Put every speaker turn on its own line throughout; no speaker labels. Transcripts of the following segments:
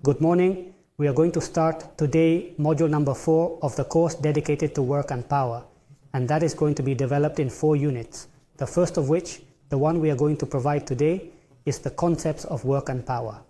Good morning. We are going to start today module number 4 of the course dedicated to work and power, and that is going to be developed in 4 units. The first of which, the one we are going to provide today, is the concepts of work and power.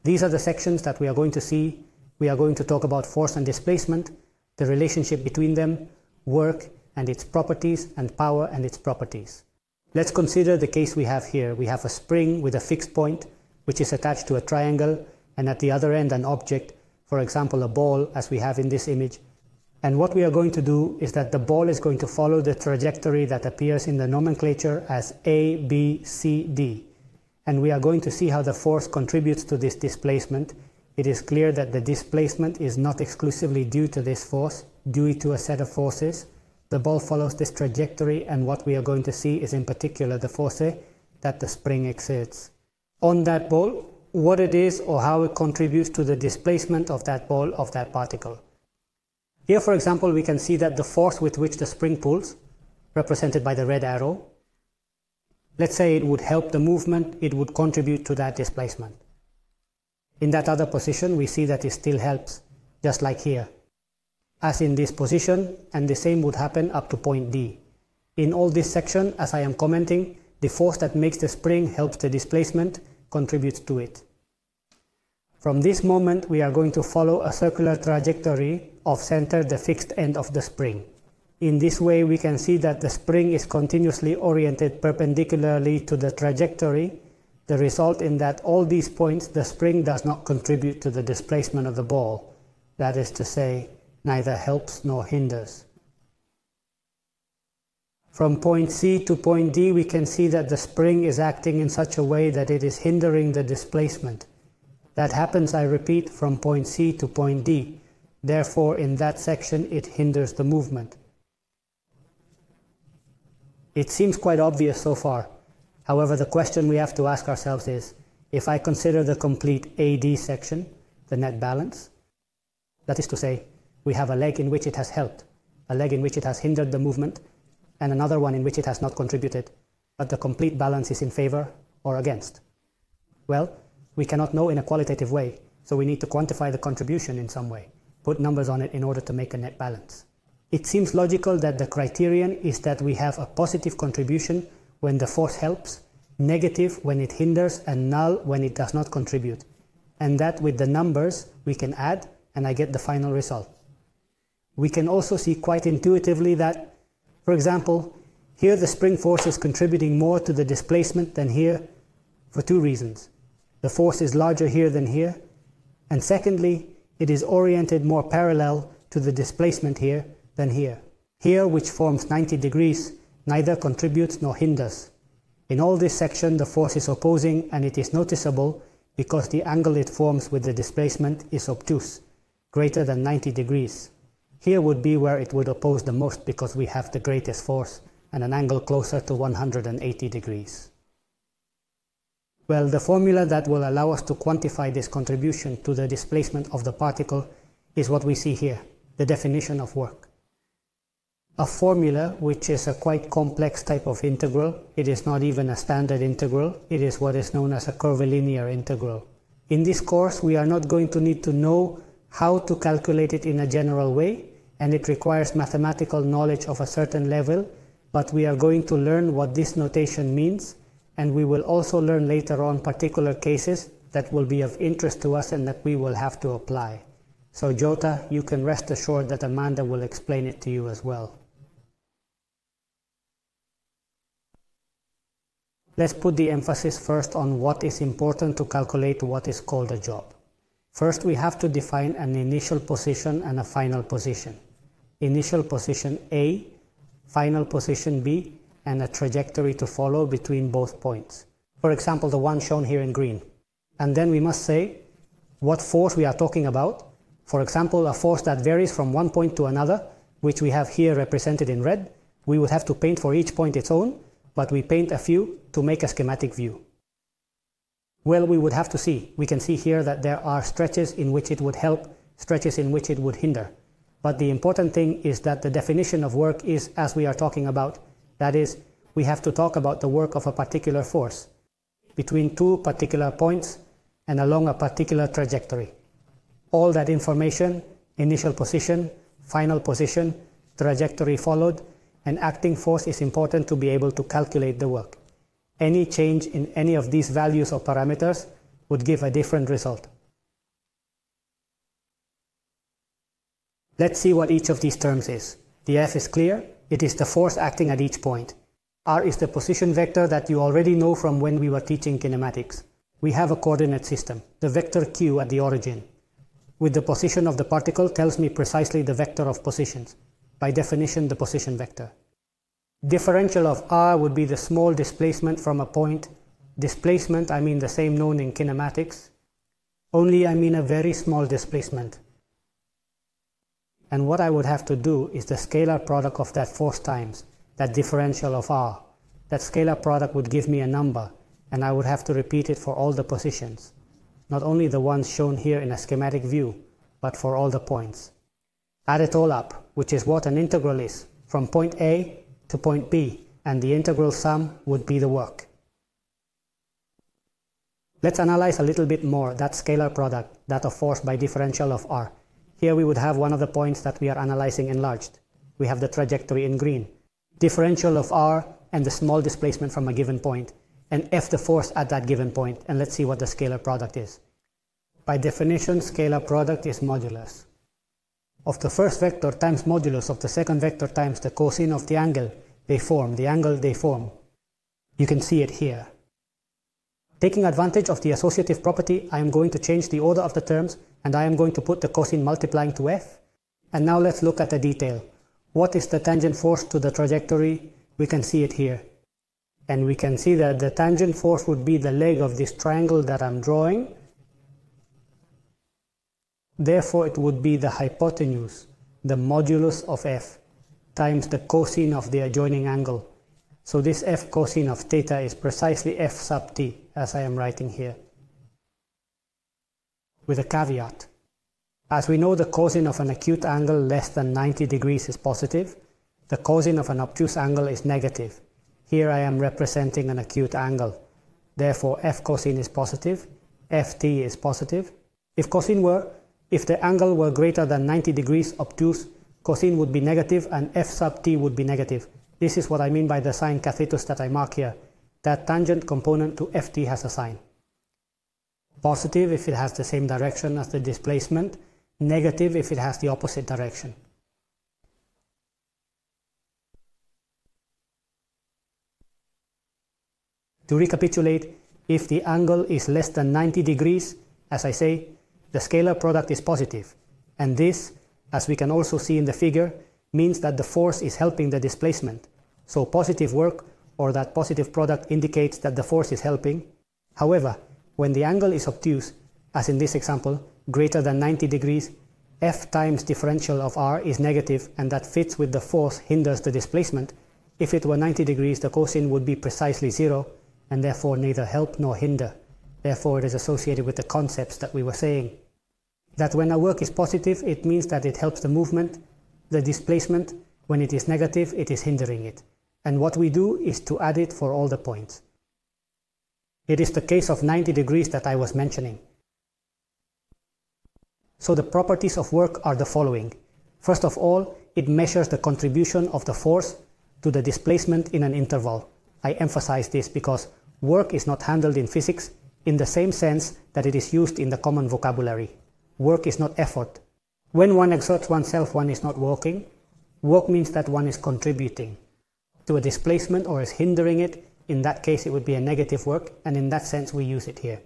These are the sections that we are going to see. We are going to talk about force and displacement, the relationship between them, work and its properties, and power and its properties. Let's consider the case we have here. We have a spring with a fixed point which is attached to a triangle, and at the other end an object, for example a ball as we have in this image. And what we are going to do is that the ball is going to follow the trajectory that appears in the nomenclature as A, B, C, D. And we are going to see how the force contributes to this displacement. It is clear that the displacement is not exclusively due to this force, due to a set of forces. The ball follows this trajectory, and what we are going to see is in particular the force that the spring exerts on that ball, what it is or how it contributes to the displacement of that ball, of that particle. Here, for example, we can see that the force with which the spring pulls, represented by the red arrow, let's say it would help the movement, it would contribute to that displacement. In that other position, we see that it still helps, just like here, as in this position, and the same would happen up to point D. In all this section, as I am commenting, the force that makes the spring helps the displacement, contributes to it. From this moment, we are going to follow a circular trajectory of center the fixed end of the spring. In this way, we can see that the spring is continuously oriented perpendicularly to the trajectory. The result in that all these points, the spring does not contribute to the displacement of the ball. That is to say, neither helps nor hinders. From point C to point D, we can see that the spring is acting in such a way that it is hindering the displacement. That happens, I repeat, from point C to point D. Therefore, in that section, it hinders the movement. It seems quite obvious so far. However, the question we have to ask ourselves is, if I consider the complete AD section, the net balance, that is to say, we have a leg in which it has helped, a leg in which it has hindered the movement, and another one in which it has not contributed, but the complete balance is in favor or against. Well, we cannot know in a qualitative way, so we need to quantify the contribution in some way, put numbers on it in order to make a net balance. It seems logical that the criterion is that we have a positive contribution when the force helps, negative when it hinders, and null when it does not contribute. And that with the numbers we can add, and I get the final result. We can also see quite intuitively that, for example, here the spring force is contributing more to the displacement than here for 2 reasons. The force is larger here than here, and secondly, it is oriented more parallel to the displacement here than here. Here, which forms 90 degrees, neither contributes nor hinders. In all this section, the force is opposing, and it is noticeable because the angle it forms with the displacement is obtuse, greater than 90 degrees. Here would be where it would oppose the most because we have the greatest force and an angle closer to 180 degrees. Well, the formula that will allow us to quantify this contribution to the displacement of the particle is what we see here, the definition of work. A formula which is a quite complex type of integral. It is not even a standard integral. It is what is known as a curvilinear integral. In this course, we are not going to need to know how to calculate it in a general way, and it requires mathematical knowledge of a certain level, but we are going to learn what this notation means, and we will also learn later on particular cases that will be of interest to us and that we will have to apply. So Jota, you can rest assured that Amanda will explain it to you as well. Let's put the emphasis first on what is important to calculate what is called a job. First, we have to define an initial position and a final position. Initial position A, final position B, and a trajectory to follow between both points. For example, the one shown here in green. And then we must say what force we are talking about. For example, a force that varies from one point to another, which we have here represented in red. We would have to paint for each point its own, but we paint a few to make a schematic view. Well, we would have to see. We can see here that there are stretches in which it would help, stretches in which it would hinder. But the important thing is that the definition of work is as we are talking about. That is, we have to talk about the work of a particular force. between two particular points and along a particular trajectory. All that information, initial position, final position, trajectory followed, and acting force is important to be able to calculate the work. Any change in any of these values or parameters would give a different result. Let's see what each of these terms is. The F is clear. It is the force acting at each point. R is the position vector that you already know from when we were teaching kinematics. We have a coordinate system, the vector Q at the origin. With the position of the particle tells me precisely the vector of positions. By definition, the position vector. Differential of R would be the small displacement from a point. Displacement, I mean the same known in kinematics. Only I mean a very small displacement. And what I would have to do is the scalar product of that force times that differential of R. That scalar product would give me a number, and I would have to repeat it for all the positions. Not only the ones shown here in a schematic view, but for all the points. Add it all up, which is what an integral is, from point A to point B, and the integral sum would be the work. Let's analyze a little bit more that scalar product, that of force by differential of R. Here we would have one of the points that we are analyzing enlarged. We have the trajectory in green. Differential of R and the small displacement from a given point, and F the force at that given point, and let's see what the scalar product is. By definition, scalar product is modulus of the first vector times modulus of the second vector times the cosine of the angle they form, the angle they form. You can see it here. Taking advantage of the associative property, I am going to change the order of the terms, and I am going to put the cosine multiplying to F. And now let's look at the detail. What is the tangent force to the trajectory? We can see it here. And we can see that the tangent force would be the leg of this triangle that I'm drawing. Therefore, it would be the hypotenuse, the modulus of F, times the cosine of the adjoining angle. So this F cosine of theta is precisely F sub t, as I am writing here. With a caveat. As we know, the cosine of an acute angle less than 90 degrees is positive. The cosine of an obtuse angle is negative. Here I am representing an acute angle. Therefore, F cosine is positive, Ft is positive. If the angle were greater than 90 degrees obtuse, cosine would be negative and F sub t would be negative. This is what I mean by the sign cathetus that I mark here. That tangent component to Ft has a sign. Positive if it has the same direction as the displacement, negative if it has the opposite direction. To recapitulate, if the angle is less than 90 degrees, as I say, the scalar product is positive. And this, as we can also see in the figure, means that the force is helping the displacement. So positive work, or that positive product, indicates that the force is helping. However, when the angle is obtuse, as in this example, greater than 90 degrees, F times differential of R is negative, and that fits with the force hinders the displacement. If it were 90 degrees, the cosine would be precisely 0, and therefore neither help nor hinder. Therefore, it is associated with the concepts that we were saying. That when a work is positive, it means that it helps the movement, the displacement. When it is negative, it is hindering it. And what we do is to add it for all the points. It is the case of 90 degrees that I was mentioning. So the properties of work are the following. First of all, it measures the contribution of the force to the displacement in an interval. I emphasize this because work is not handled in physics in the same sense that it is used in the common vocabulary. Work is not effort. When one exerts oneself, one is not working. Work means that one is contributing to a displacement or is hindering it. In that case, it would be a negative work, and in that sense, we use it here.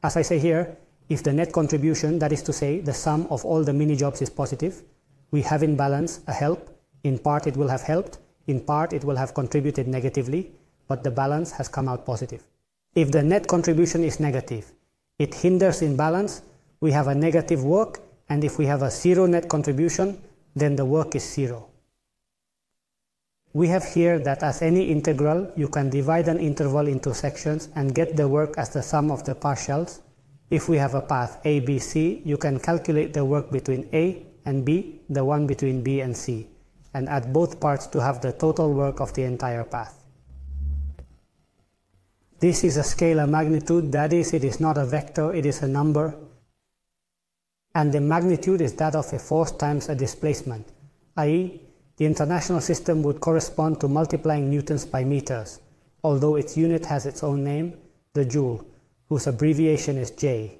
As I say here, if the net contribution, that is to say, the sum of all the mini-jobs is positive, we have in balance a help. In part, it will have helped. In part, it will have contributed negatively, but the balance has come out positive. If the net contribution is negative, it hinders in balance, we have a negative work, and if we have a 0 net contribution, then the work is 0. We have here that as any integral, you can divide an interval into sections and get the work as the sum of the partials. If we have a path A, B, C, you can calculate the work between A and B, the one between B and C, and add both parts to have the total work of the entire path. This is a scalar magnitude, that is, it is not a vector, it is a number. And the magnitude is that of a force times a displacement, i.e., the international system would correspond to multiplying newtons by meters, although its unit has its own name, the joule, whose abbreviation is J.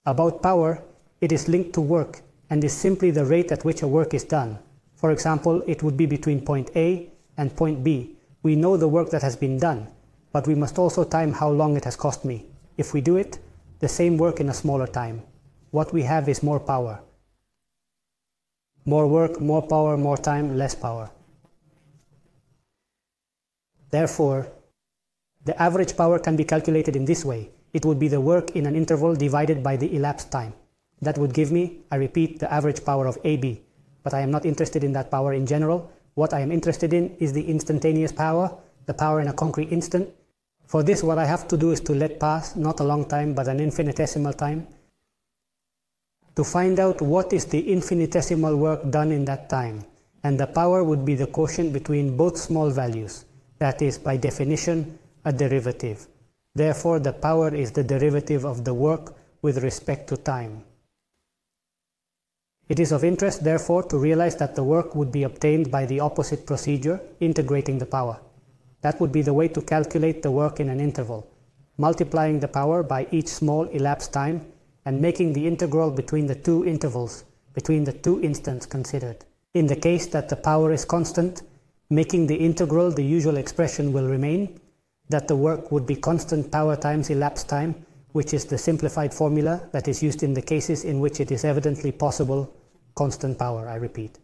About power, it is linked to work and is simply the rate at which a work is done. For example, it would be between point A and point B. We know the work that has been done, but we must also time how long it has cost me. If we do it, the same work in a smaller time, what we have is more power. More work, more power, more time, less power. Therefore, the average power can be calculated in this way. It would be the work in an interval divided by the elapsed time. That would give me, I repeat, the average power of AB. But I am not interested in that power in general. What I am interested in is the instantaneous power, the power in a concrete instant. For this, what I have to do is to let pass, not a long time, but an infinitesimal time, to find out what is the infinitesimal work done in that time. And the power would be the quotient between both small values. That is, by definition, a derivative. Therefore, the power is the derivative of the work with respect to time. It is of interest, therefore, to realize that the work would be obtained by the opposite procedure, integrating the power. That would be the way to calculate the work in an interval, multiplying the power by each small elapsed time and making the integral between the two intervals, between the two instants considered. In the case that the power is constant, making the integral, the usual expression will remain, that the work would be constant power times elapsed time, which is the simplified formula that is used in the cases in which it is evidently possible, constant power, I repeat.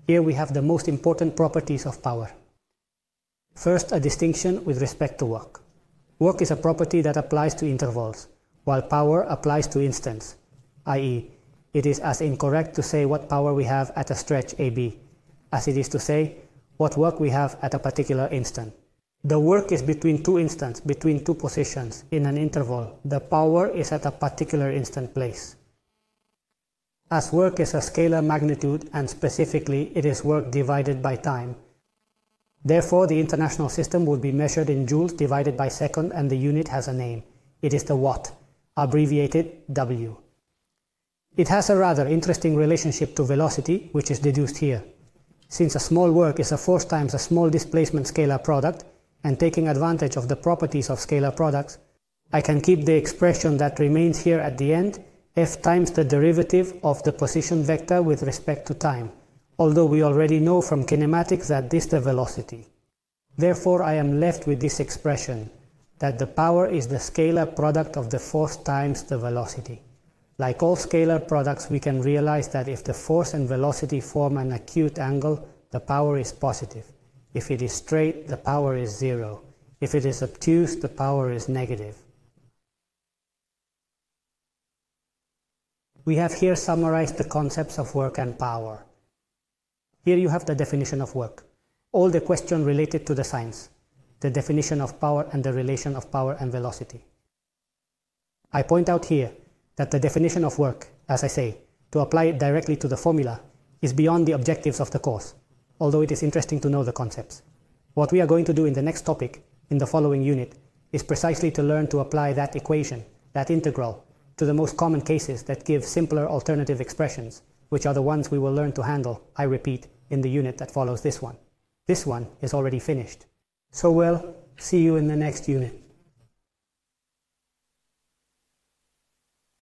Here we have the most important properties of power. First, a distinction with respect to work. Work is a property that applies to intervals, while power applies to instants, i.e., it is as incorrect to say what power we have at a stretch AB, as it is to say what work we have at a particular instant. The work is between two instants, between two positions, in an interval. The power is at a particular instant place. As work is a scalar magnitude, and specifically it is work divided by time, therefore the international system would be measured in joules divided by second, and the unit has a name. It is the watt, abbreviated W. It has a rather interesting relationship to velocity, which is deduced here. Since a small work is a force times a small displacement scalar product, and taking advantage of the properties of scalar products, I can keep the expression that remains here at the end, f times the derivative of the position vector with respect to time, although we already know from kinematics that this is the velocity. Therefore, I am left with this expression, that the power is the scalar product of the force times the velocity. Like all scalar products, we can realize that if the force and velocity form an acute angle, the power is positive. If it is straight, the power is 0. If it is obtuse, the power is negative. We have here summarized the concepts of work and power. Here you have the definition of work, all the question related to the signs, the definition of power and the relation of power and velocity. I point out here that the definition of work, as I say, to apply it directly to the formula, is beyond the objectives of the course, although it is interesting to know the concepts. What we are going to do in the next topic, in the following unit, is precisely to learn to apply that equation, that integral, to the most common cases that give simpler alternative expressions, which are the ones we will learn to handle, I repeat, in the unit that follows this one. This one is already finished. So we'll see you in the next unit.